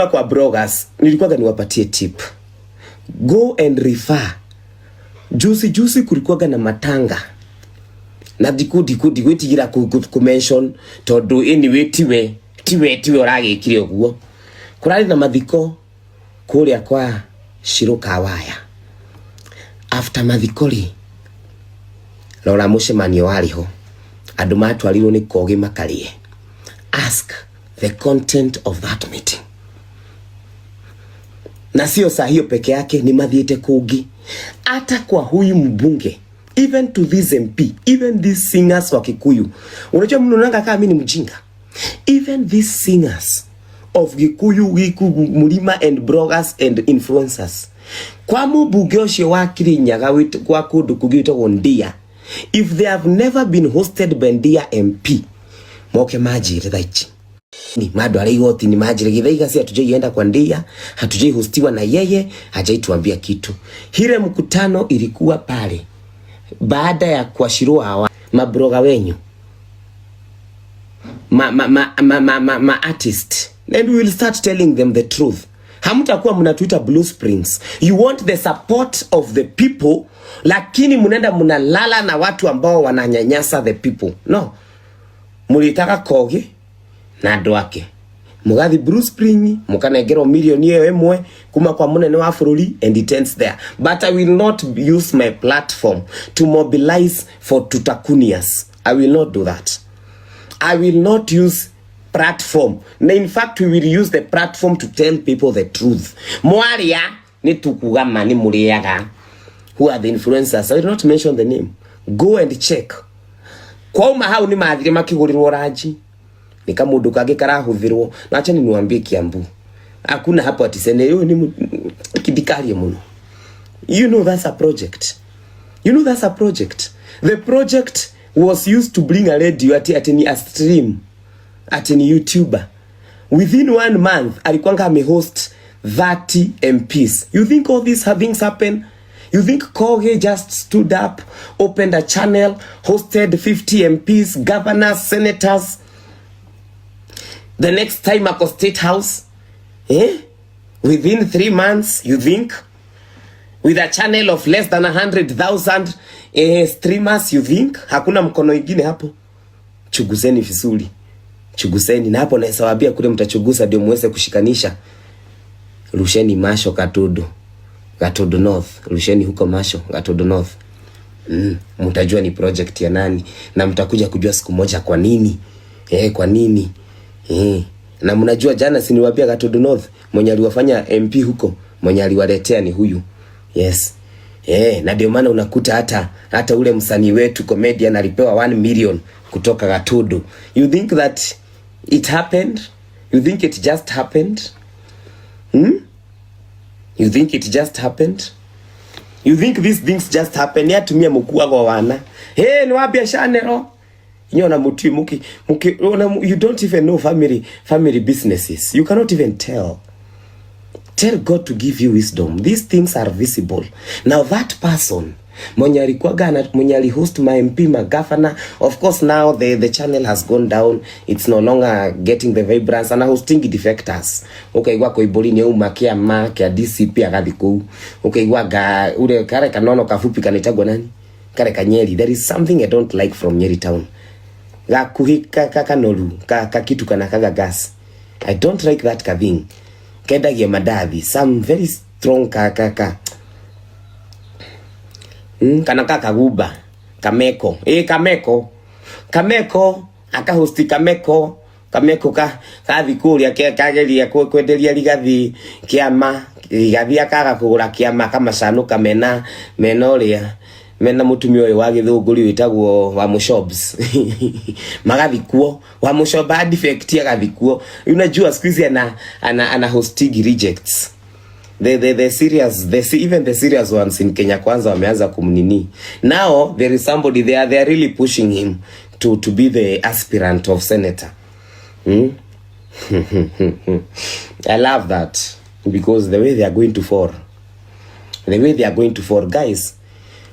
Kwa bloggers nilikuwa niwapatie tip. Go and refer. Juzi kulikuwa na matanga. Na dikudi wetigira ku mention to do anyway tiwe orage kire guo. Kurari na mathiko kuria kwa Shiroka waya. After mathikori Laura mucemanio wariho. Andu matwarirwo ni kogi makarie. Ask the content of that meeting. Na sio saa hiyo peke yake, ni mathiete kugi hata kwa huyu mbunge, even to this MP, even these singers wa Kikuyu. Unajua mnaonanga kama mimi ni mjinga. Even these singers of Kikuyu, Mulima and bloggers and influencers. Kwa mbunge ucio wa Kirinyaga witu kwa kundu kugitwo Ndia. If they have never been hosted by Ndia MP, moke majire thaichi. Ni madu aligoti ni majire githaiga si hatujaienda kwa Ndia, hatujai hostiwa na yeye, hajaituambia kitu. Hile mkutano ilikuwa pale baada ya kuashirua hawa mabroga wenyu, ma artist, and we will start telling them the truth. Hamtakuwa mnatuita Blue Springs. You want the support of the people, lakini mnaenda mnalala na watu ambao wananyanyasa the people. No. Mulitaka koge na doake. Mugathi Blue Spring mukanegero milioni emwe kuma kwa munene wa bururi, and it ends there. But I will not use my platform to mobilize for tutakunias. I will not do that. I will not use platform. In fact, we will use the platform to tell people the truth. Mwaria ni tukugama ni muriaga. Who are the influencers? I will not mention the name. Go and check. Kwa hau ni mathire makigurirwo ranji. Ni kama mundu kage karahuthirwo. Na acha niwaambie Kiambu. Hakuna hapo atisene yo ni kidikarie muno. You know that's a project. You know that's a project. The project was used to bring a radio at a stream at any YouTuber. Within 1 month alikuwa amehost 30 MPs. You think all these things happen? You think Koge just stood up, opened a channel, hosted 50 MPs, governors, senators? The next time ako State House, within 3 months, you think? With a channel of less than 100,000 streamers, you think? Hakuna mkono ingine hapo. Chuguzeni vizuri. Chuguzeni. Na hapo naesa wabia kule mtachuguza ndio muweze kushikanisha. Rusheni Masho Gatodo North. Rusheni huko Masho Gatodo North. Mtajua ni project ya nani. Na mtakuja kujua siku moja kwa nini. Kwa nini. Na mnajua jana siniwaambia Gatodo North mwenye aliwafanya MP huko, mwenye aliwaletea ni huyu. Yes. Na ndio maana unakuta hata ule msanii wetu comedian alipewa 1 million kutoka Gatodo. You think that it happened? You think it just happened? You think it just happened? You think these things just happen? Ya tumia mkuu kwa wana. Ni wapi shanero? Nyona muti muki you don't even know family businesses. You cannot even tell. Tell God to give you wisdom. These things are visible. Now that person, mwenye alihost my MP, my governor, of course now the channel has gone down. It's no longer getting the vibrance and hosting defectors. Okay, wako ibolini uma kia ma kia DCP agadhiku. Okay, waga ule kare kanono kafupi kanitagwa nani? Kare kanyeri. There is something I don't like from Nyeri town. Ga kuhika kakanoru kakitu kanakaga gas. I don't like that thing. Kenda ya madavi, some very strong kaka. Kanaka kaguba, Kameko. Kameko, aka hosti Kameko kathikuria kageria kwenderia ligathi kiama, ligathi akaga kugura kiama kama sanuka menoria. Mena mutumio we wa githunguri witagwo wa Mushobs. Magathikuo wa Mushoba defect ya gathikuo. Unajua squeeze ana hosting rejects. The serious, even the serious ones in Kenya kwanza wameanza kumnini. Now there is somebody they are really pushing him to be the aspirant of senator. I love that because the way they are going to fall, guys.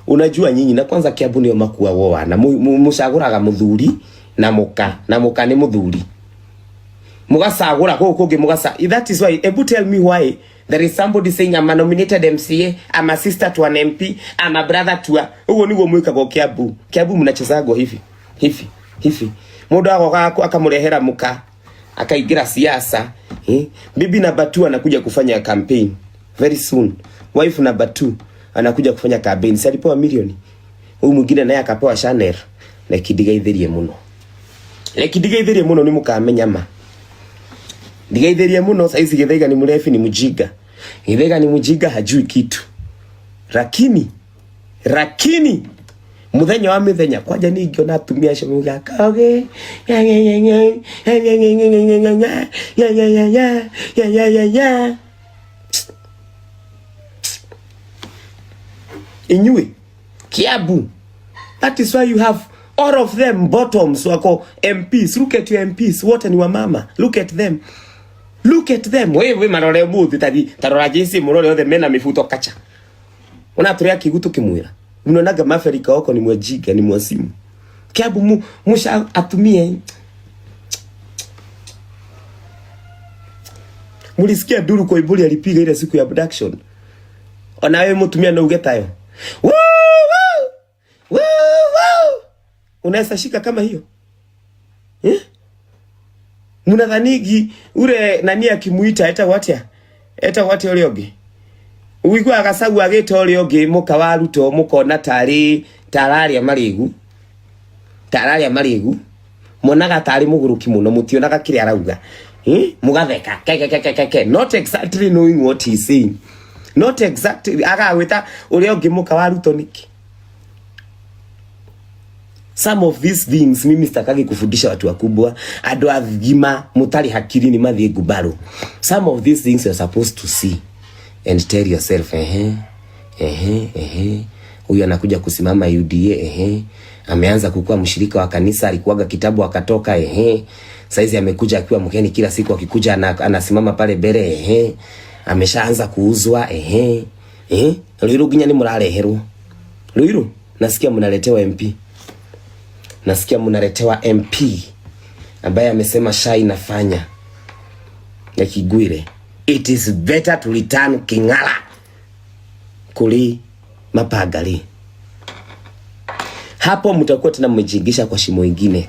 Unajua nyinyi na kwanza Kiambu nio makuwa woa na mushaguraga muthuri na muka ni muthuri. mugasagura kuge mugasa. That is why, ebu tell me why there is somebody saying I'm a nominated MCA, I'm a sister to an MP, I'm a brother to a ugo nigo mwika kwa Kiambu. Kiambu mnachezago hivi mundu agoga akamurehera muka akaigira siasa. Bibi number 2 anakuja kufanya campaign very soon, wife number 2 anakuja kufanya campaign. Si alipewa milioni, huyu mwingine naye akapewa Chanel. Lekidigaithirie muno ni mukamenya ma ndigaithirie muno. Saizi Githaiga ni mrefi, ni mjinga. Githaiga ni mjinga, hajui kitu. Rakini muthenya wa mithenya kwaja ni ngiona atumia acio gakage inyui Kiambu. That is why you have all of them bottoms wako MPs. Look at your MPs, wote ni wa mama. Look at them. Wewe marore muthi tarora jinsi murore othe mena mifuto kacha. Unaturia kigutu kimwira. Unaonaga maferika wako ni mwajiga, ni mwasimu. Kiambu musha atumie. Mulisikia Duru Koiburi alipiga ile siku ya abduction. Ona wewe mutumia na ugetayo. Unaweza shika kama hiyo? Munadhanigi ure nani akimuita eta watia olioge. Uigwa agasagu ageta olioge muka waruto mukona tarari amarigu. Monaga tari muguruki muno mutionaga kire arauga. Mugatheka ke not exactly knowing what he's saying. Not exactly agaweta olioge muka waruto niki. Some of these things mimi sitakagi kufundisha watu wakubwa, ado agima mutari hakiri ni mathie gubaro. Some of these things you're supposed to see and tell yourself huyu anakuja kusimama UDA, ameanza kukua mshirika wa kanisa, alikuwaga kitabu akatoka, saizi amekuja akiwa mkeni, kila siku akikuja anasimama pale mbele, ameshaanza kuuzwa, Ruiru ginya ni murareherwo. Ruiru nasikia mnaletewa MP. Nasikia mnaletewa MP ambaye amesema SHA inafanya ya Kigwire. It is better to return King'ara kuli Mapagali. Hapo mtakuwa tena mmejingisha kwa shimo ingine.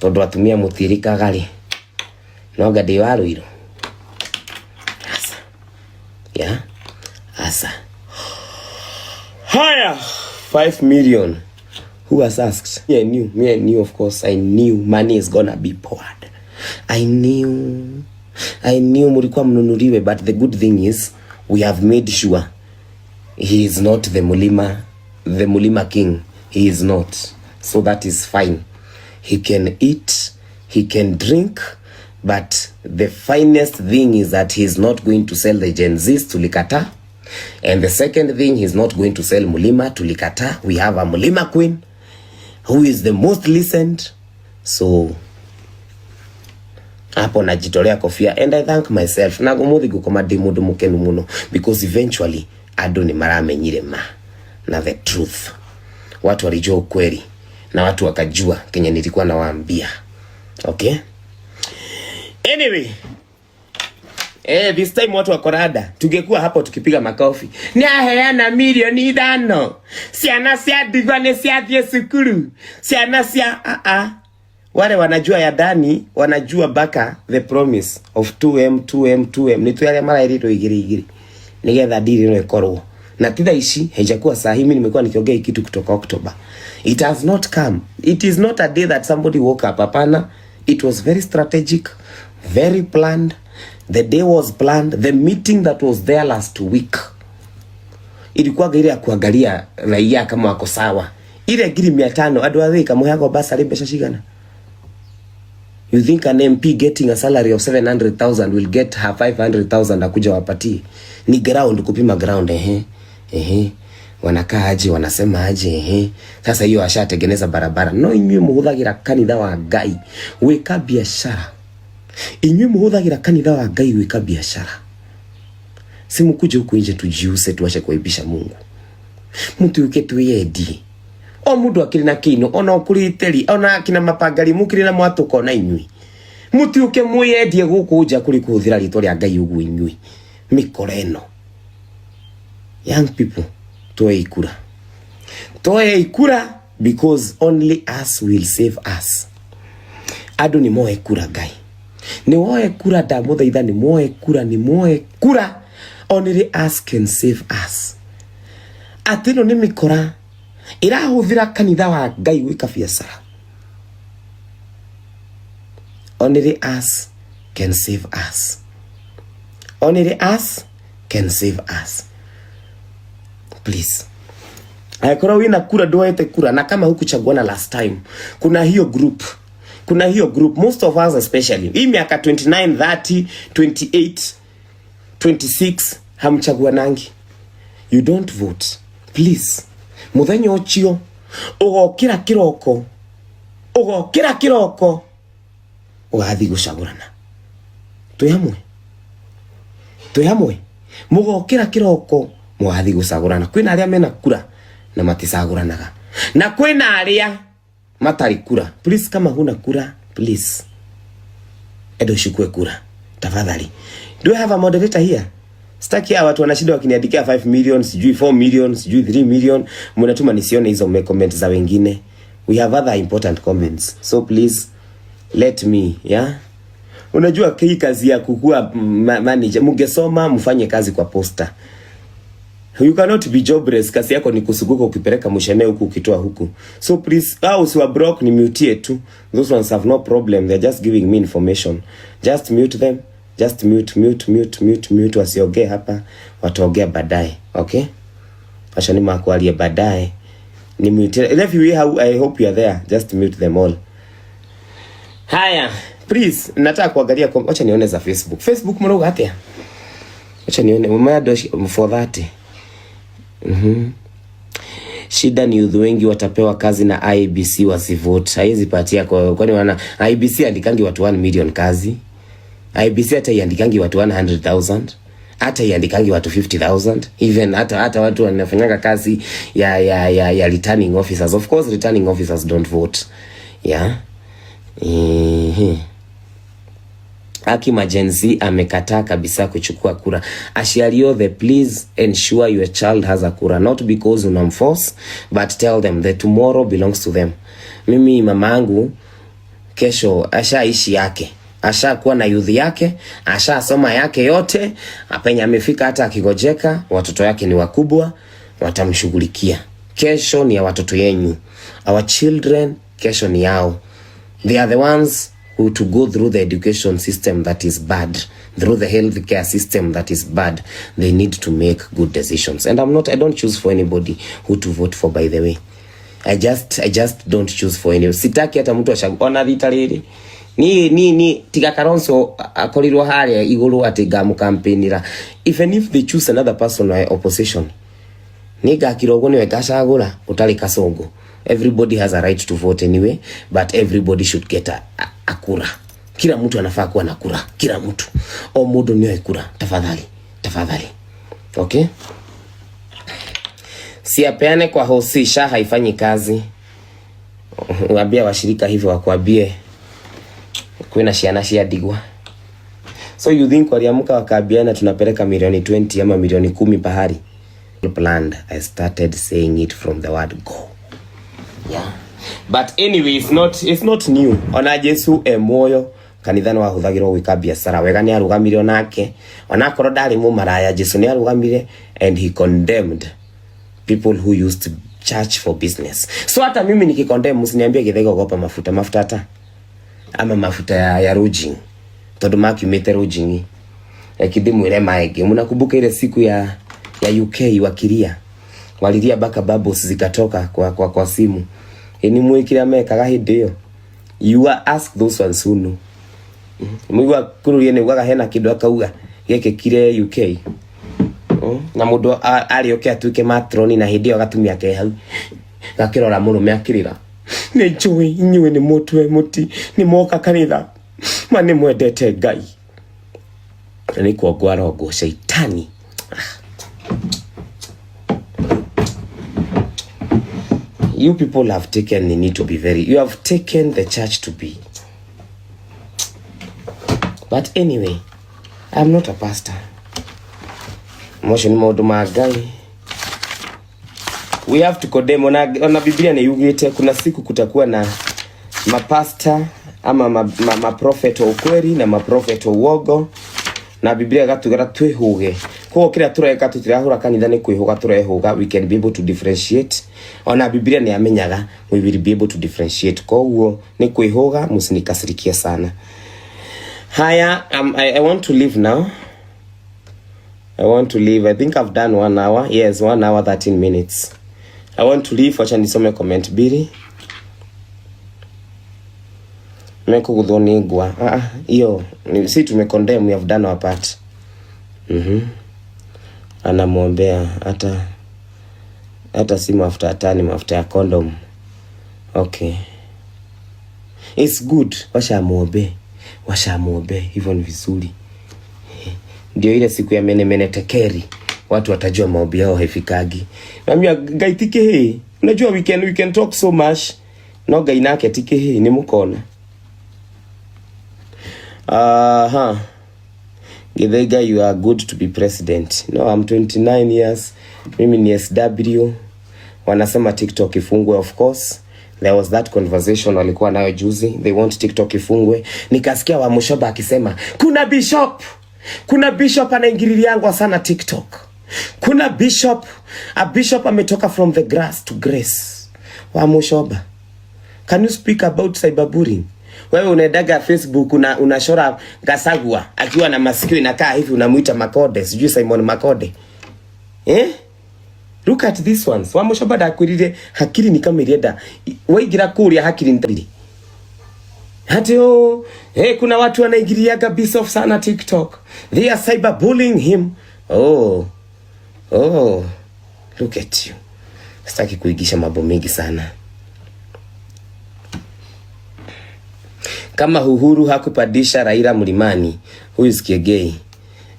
Todo atumia mutirika gali. Noga diwaru hilo. Asa. Higher 5 million. Who has asked? Me I knew, of course. I knew money is gonna be poured. I knew mulikuwa mnunuriwe, but the good thing is we have made sure he is not the Mulima king. He is not. So that is fine. He can eat, he can drink, but the finest thing is that he is not going to sell the Gen Zs to Likata. And the second thing, he's not going to sell Mulima to Likata. We have a Mulima queen who is the most listened. So hapo najitolea kofia, and I thank myself. Nagumuthi gukomadi mundu mukenu muno, because eventually ado ni maramenyire na the truth. Watu walijua ukweli na watu wakajua kenye nilikuwa nawaambia. Okay? Anyway, this time watu wakorada tungekuwa hapo tukipiga makofi. Ni aheana milioni 5. Siana sia digwane sia thie sukuru. Siana sia wale wanajua ya Dani, wanajua baka the promise of 2M. Ni tu yale mara ilito igiri. Nigetha dili no ikorwo. Na titha ici haijakuwa sahi, mimi nimekuwa nikiongea kitu kutoka October. It has not come. It is not a day that somebody woke up. Hapana. It was very strategic, very planned. The day was planned. The meeting that was there last week, ilikuwa gari ya kuangalia raia kama wako sawa. Ile giri 500 adu athika muhako basa rebesha shigana. You think an MP getting a salary of 700,000 will get her 500,000 akuja wapatie? Ni ground, kupima ground. Wanakaa aje, wanasema aje, sasa hiyo ashatengeneza barabara. No, inywe muhuthagira kanitha wa Ngai wika biashara. Inywe muhuthagira kanitha wa Ngai wika biashara. Simukuje huku nje tujiuse tuache kuaibisha Mungu. Mtu yuke tuyedi. o mundu akiri na kino ona okuriteri ona kina mapangari mukiri na mwatuko na inyui mutiuke mwiyendie guku nja kuri kuthira ritwa ria Ngai ugu inyui mikoreno. Young people, toe ikura because only us will save us. Adu ni moe kura Ngai ni woe kura da muthaitha ni moe kura only us can save us. Atino ni mikora irahuthira kanitha wa Ngai gwika biacara. Only us can save us. Only us can save us. Please. Ayakora wina kura doete kura na kama hukuchaguana last time. Kuna hiyo group. Most of us especially. Hii miaka 29, 30, 28, 26 hamchaguanangi. You don't vote. Please. Muthenya ochio ugokira kiroko ugathi gucagurana. Tuhamwe mugokira kiroko mugathi gucagurana. Kwina aria mena kura na maticaguranaga na kwina aria matari kura. Please, kama huna kura, please edo shukwe kura tafadhali. Do you have a moderator here? Staki ya watu wanashinda wakiniandikia 5 million, sijui 4 million, sijui 3 million. Mnatuma nisione hizo comment za wengine. We have other important comments. So please let me, yeah? Unajua hii kazi ya kukua manager, mungesoma mfanye kazi kwa posta. You cannot be jobless. Kazi yako ni kusuguka ukipeleka mshene huku ukitoa huku. So please, usiwa broke ni mute tu. Those ones have no problem. They're just giving me information. Just mute them. Just mute wasiongee hapa, wataongea baadaye. Okay? Acha ni makualie baadaye. Ni mute. If you how I hope you are there. Just mute them all. Haya, please, nataka kuangalia acha nione za Facebook. Facebook mroga hata. Acha nione mama for that. Shida ni youth wengi watapewa kazi na IBC wasivote. Haizi patia kwani wana IBC andikangi watu 1 million kazi. IBC hata iandikangi watu 100,000, hata iandikangi watu 50,000, even hata watu wanafanyanga kazi ya returning officers. Of course returning officers don't vote. Yeah. Aki Majenzi amekataa kabisa kuchukua kura. Ashiario the please ensure your child has a kura, not because unamforce but tell them that tomorrow belongs to them. Mimi mamangu kesho ashaishi yake. Asha kuwa na youth yake, asha soma yake yote, apenya amefika hata akigojeka, watoto yake ni wakubwa, watamshughulikia. Kesho ni ya watoto yenyu. Our children, kesho ni yao. They are the ones who to go through the education system that is bad, through the healthcare system that is bad. They need to make good decisions. And I don't choose for anybody who to vote for, by the way. I just don't choose for any. Sitaki hata mtu ashagona vitalili. Ni tiga Kalonzo akorirwo haria iguru ati gamu campaignira. Even if they choose another person or opposition, niga kirogo niwe gacagura utari Kasongo. Everybody has a right to vote anyway, but everybody should get a kura. Kila mtu anafaa kuwa na kura, kila mtu. O mundu niwe kura, tafadhali. Okay? Siapeane kwa hosisha haifanyi kazi. Waambia washirika hivyo wakwambie kuna shiana shia digwa. So you think waliamka wakaambiana tunapeleka milioni 20 ama milioni 10 pahali? Planned. I started saying it from the word go. Yeah. But anyway, it's not new. Ona Jesu emoyo kanithano wahuthagirwo gwika biashara wega ni arugamire onake. Ona korwo ndari mu maraya Jesu ni arugamire and he condemned people who used church for business. So hata mimi nikikondem msiniambie Githego gopa mafuta hata ama mafuta ya rujing. Todo maki mete rujing. Kidimu ile maege. Mnakumbuka ile siku ya UK wakiria. Waliria baka bubbles zikatoka kwa simu. Ni mwekira mekaga hidio. You are ask those ones who know. Mwiwa kururie ne gwaga hena kindu akauga geke kire UK. Na mundu ali okay atuike matroni na hidio gatumia ke hau. Gakirora murume akirira. Ni njui inyuĩ ni mutwe muti ni moka kanitha mane mwendete Ngai. Ni kuongwa rogo shaitani. You people have taken the need to be very, you have taken the church to be. But anyway, I'm not a pastor. Motion maudu magai. We have to condemn. Ona Biblia ni yugite kuna siku kutakuwa na mapasta ama maprofet wa ukweli na maprofet wa uogo, na Biblia gatugara twehuge ko kira tureka tutirahura kanitha ni kwihuga turehuga. We can be able to differentiate. Ona Biblia ni amenyaga we will be able to differentiate. Kwa huo ni kwihuga, msinikasirikie sana. Haya, I want to leave now. I want to leave. I think I've done 1 hour. Yes, 1 hour 13 minutes. I want to leave. Wacha nisome comment bili. Meko kudhoni igwa. Iyo. Si tumekondem. We have done our part. Anamwombea. Hata si mafuta atani. Mafuta ya condom. Okay. It's good. Washa muombe. Hivyo ni vizuri. Ndio ile siku ya mene tekeri. Watu watajua maombi yao haifikagi. Na mimi gaitike hii. Unajua we can talk so much. No gainake tike hii ni mukona. Githega, you are good to be president. No, I'm 29 years. Mimi ni SW. Wanasema TikTok ifungwe, of course. There was that conversation walikuwa nayo juzi. They want TikTok ifungwe. Nikasikia wa Mushoba akisema kuna bishop anaingililiangwa sana TikTok. Kuna a bishop ametoka from the grass to grace. Wa Mushoba, can you speak about cyberbullying? Wewe unaedaga Facebook unashora Gasagua akiwa na masikio inakaa hivi, unamuita Makode, sijui Simon Makode. Look at this ones. Wa Mushoba dakwirire hakiri ni kama irienda. Waigira kuria hakiri ndiri. Hatio, kuna watu wanaingiliaga Bishop sana TikTok. They are cyberbullying him. Oh, look at you. Sitaki kuigisha mambo mengi sana. Kama Uhuru hakupadisha Raila mlimani, huyu sikiegei.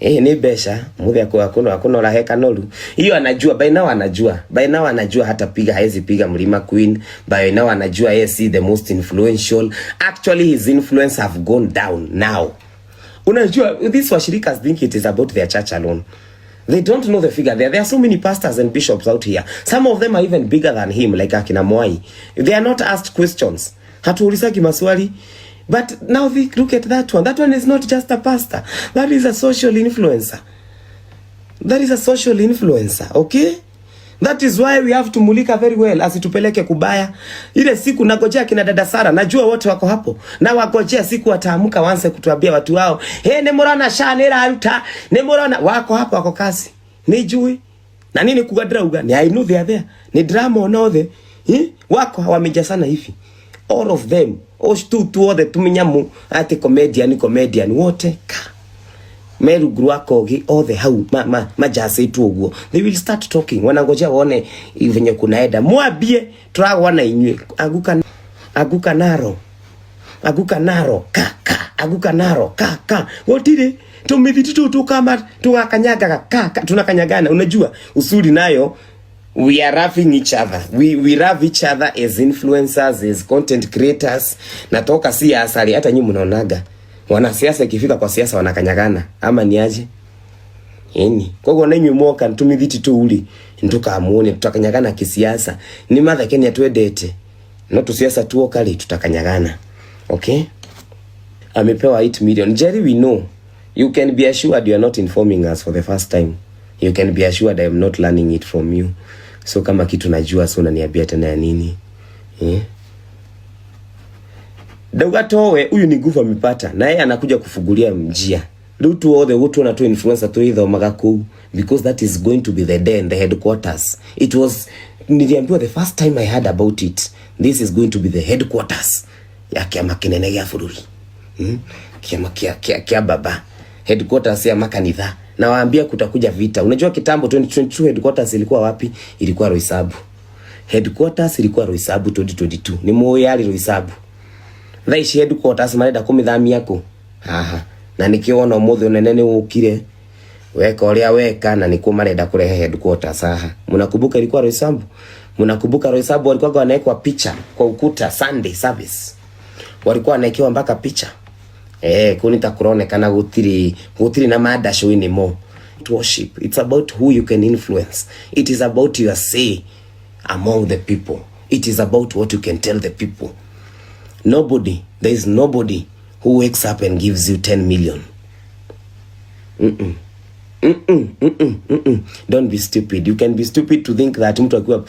Ni besha, mudhe kwa hakuna la heka nolu. Hiyo anajua, by now anajua hata piga haezi piga mlima Queen. By now anajua yeye the most influential. Actually his influence have gone down now. Unajua, these washirikas think it is about their church alone. They don't know the figure. There are so many pastors and bishops out here. Some of them are even bigger than him, like akina Mwai. They are not asked questions. Hatuulisaki maswali. But now look at that one. That one is not just a pastor. That is a social influencer. Okay? That is why we have to mulika very well. Asitupeleke kubaya. Ile siku nagojea kina dada Sara. Najua wote wako hapo. Na wagojea siku wataamuka wanse kutuambia watu wao. Nemorana shanera aruta. Nemorana wako hapo wako kasi. Nijui. Na nini kugadra uga. Ni I know they are there. Ni drama onothe. Wako hawamejasana hivi. All of them. Tu othe tuminyamu ati comedian wote ka meru gruakogi othe hau majase tu uguo. They will start talking wanangojea waone venye kunaenda. Mwambie turagwana inywe aguka naro kaka wotire tumithiti tu kama tugakanyaga kaka tunakanyagana. Unajua usuri nayo, we are roughing each other. We love each other as influencers, as content creators. Natoka siasa ali hata nyinyi mnaonaga. Wanasiasa ikifika kwa siasa wanakanyagana ama ni aje? Kwa hiyo na nyinyi mwoka ntumithiti tu uli ntuka amuone tutakanyagana kisiasa. Ni madha Kenya tuedete. No tu siasa tu okali tutakanyagana. Okay? Amepewa 8 million. Jerry, we know. You can be assured you are not informing us for the first time. You can be assured I am not learning it from you. So kama kitu najua so unaniambia tena ya nini? Dawatowe huyu ni nguvu amepata na yeye anakuja kufugulia mjia. Lutu all the watu na tu influencer tu hizo magaku, because that is going to be the day and the headquarters. It was niliambiwa the first time I heard about it. This is going to be the headquarters ya kiama kinene ya fururi. Kiama kia baba. Headquarters ya makanitha. Na waambia kutakuja vita. Unajua kitambo 2022 headquarters ilikuwa wapi? Ilikuwa Roysabu. Headquarters ilikuwa Roysabu 2022. Ni moyali Roysabu. Thaishi headquarters marenda kumithami yako. Na nikiona mothe onenene ukire weka uria weka na nikuo marenda kurehe headquarters. Mnakumbuka ilikuwa Roysabu? Mnakumbuka Roysabu walikuwa wanawekwa picha kwa ukuta Sunday service. Walikuwa wanaekewa mpaka picha. Kunita kuronekana gutiri na mada showini mo. Worship, it's about who you can influence. It is about your say among the people. It is about what you can tell the people. There is nobody who wakes up and gives you 10 million. Don't be stupid. You can be stupid to think that mtu akiwa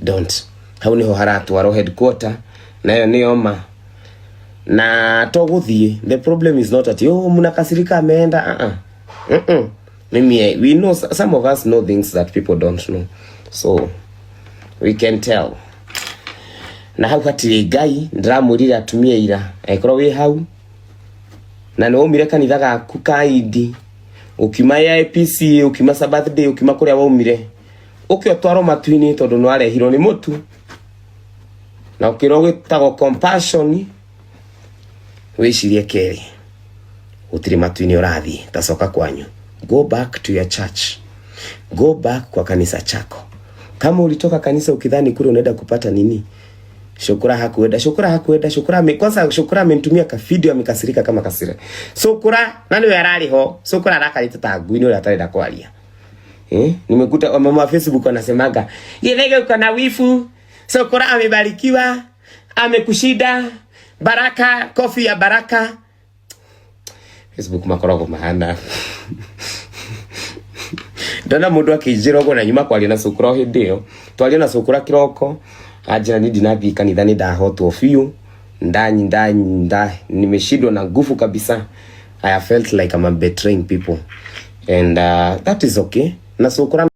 don't. Hauni ho haratu waro headquarter nayo nioma na toguthie. The problem is not that mnakasirika ameenda mimi we know, some of us know things that people don't know, so we can tell. Na hau hatire Ngai ndiramurira atumia ira ekoro wi hau na no umire kanitha gaku kaidi ukima ya APC ukima birthday ukima kuria waumire ukio twaro matuini tondu no arehiro ni mutu na ukiro gwitago compassion wicirie keri utiri matuini urathi tacoka kwanyu. Go back to your church, go back kwa kanisa chako. Kama ulitoka kanisa ukidhani kule unaenda kupata nini, Shukura hakuenda. Kwanza amenitumia ka video amekasirika kama kasira. Shukura nani yarari ho? Shukura arakarite taguini ule atarenda kwaria. Nimekuta mama wa Facebook wanasemaga, "Yelege uko na wifu." Shukura amebarikiwa, amekushida. Baraka, coffee ya baraka. Facebook makorogo mahana. Ndana mundu akijirogo na nyuma kwaria na Shukura hindio. Twaria na Shukura kiroko. Ajira ni dinabi kanitha ni ndahotwo fiu ndani nimeshindwa na nguvu kabisa. I felt like I'm betraying people and that is okay. Na Shukura